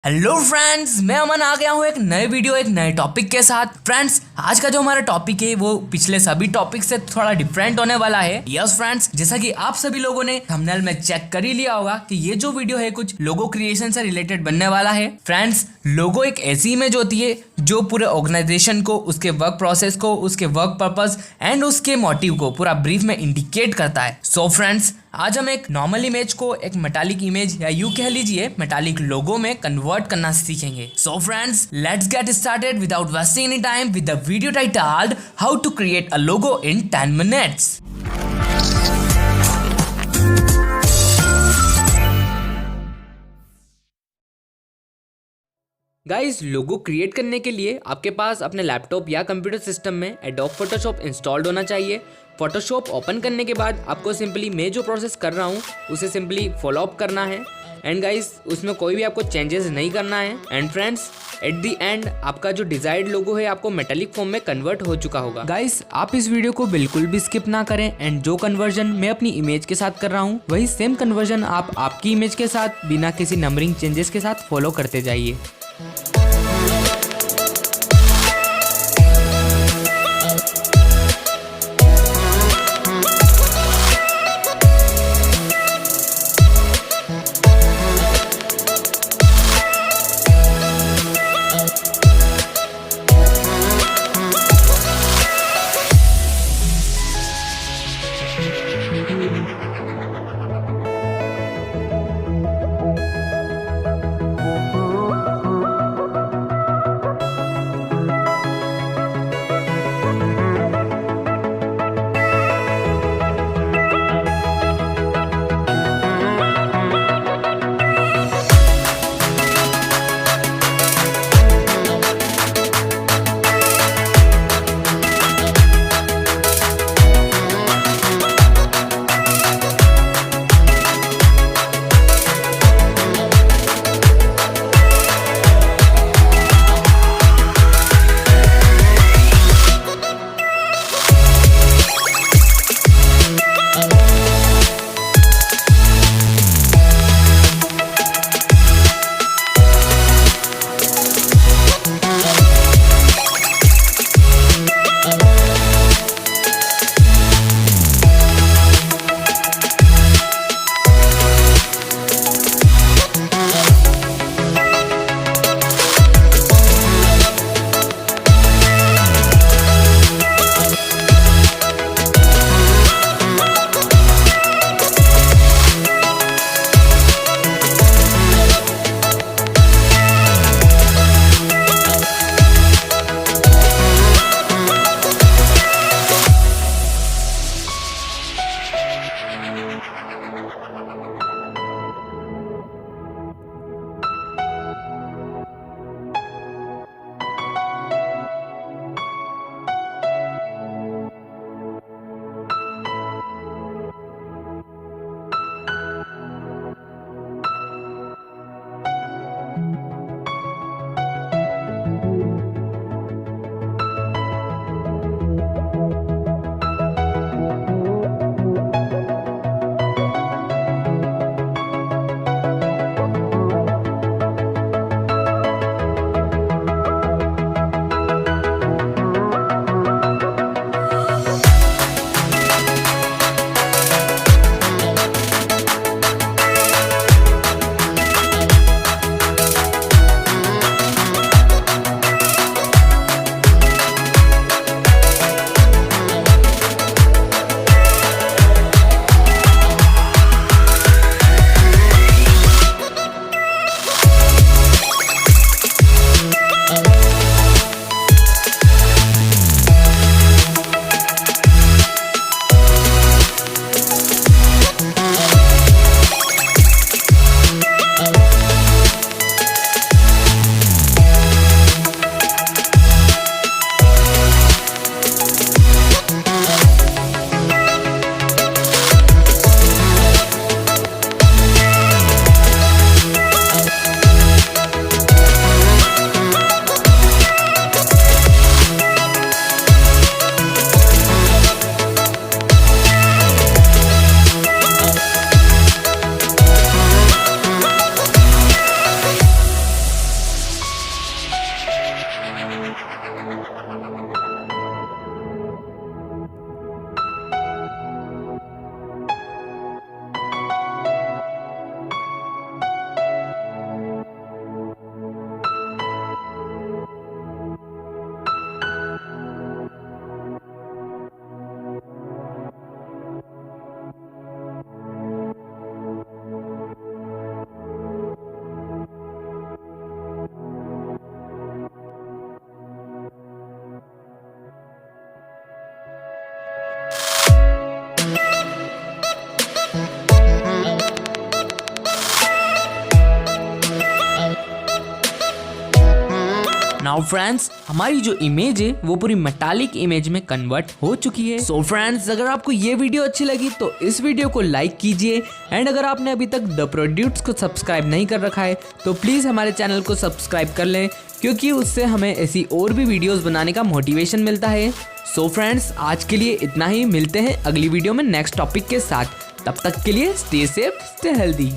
Hello friends, मैं अमन आ गया हूँ एक नए वीडियो एक नए टॉपिक के साथ। फ्रेंड्स, आज का जो हमारा टॉपिक है वो पिछले सभी टॉपिक से थोड़ा डिफरेंट होने वाला है। यस फ्रेंड्स, जैसा कि आप सभी लोगों ने थंबनेल में चेक कर ही लिया होगा कि ये जो वीडियो है कुछ लोगो क्रिएशन से रिलेटेड बनने वाला है। फ्रेंड्स, लोगो एक ऐसी इमेज होती है जो पूरे ऑर्गेनाइजेशन को, उसके वर्क प्रोसेस को, उसके वर्क पर्पस एंड उसके मोटिव को पूरा ब्रीफ में इंडिकेट करता है। सो फ्रेंड्स, आज हम एक नॉर्मल इमेज को एक मेटालिक इमेज या यूं कह लीजिए मेटालिक लोगो में कन्वर्ट करना सीखेंगे। So friends, let's get started without wasting any time with the video titled how to create a logo in 10 minutes. Guys, logo create करने के लिए आपके पास अपने लैपटॉप या कंप्यूटर सिस्टम में एडोब फोटोशॉप इंस्टॉल्ड होना चाहिए। फोटोशॉप ओपन करने के बाद आपको सिंपली मैं जो प्रोसेस कर रहा हूँ उसे सिंपली फॉलो अप करना है। एंड गाइस, उसमें कोई भी आपको चेंजेस नहीं करना है। And friends, at the and आपका जो डिजायर्ड लोगो है आपको मेटालिक फॉर्म में कन्वर्ट हो चुका होगा। गाइस, आप इस वीडियो को बिल्कुल भी स्किप ना करें एंड जो कन्वर्जन मैं अपनी इमेज के साथ कर रहा हूँ वही सेम कन्वर्जन आप आपकी इमेज के साथ बिना किसी नंबरिंग चेंजेस के साथ फॉलो करते जाइए। नाउ फ्रेंड्स हमारी जो इमेज है वो पूरी मेटालिक इमेज में कन्वर्ट हो चुकी है। सो फ्रेंड्स अगर आपको ये वीडियो अच्छी लगी तो इस वीडियो को लाइक कीजिए एंड अगर आपने अभी तक द प्रोड्यूस को सब्सक्राइब नहीं कर रखा है तो प्लीज हमारे चैनल को सब्सक्राइब कर लें, क्योंकि उससे हमें ऐसी और भी वीडियोस बनाने का मोटिवेशन मिलता है। सो फ्रेंड्स आज के लिए इतना ही, मिलते हैं अगली वीडियो में नेक्स्ट टॉपिक के साथ। तब तक के लिए स्टे सेफ, स्टे हेल्दी।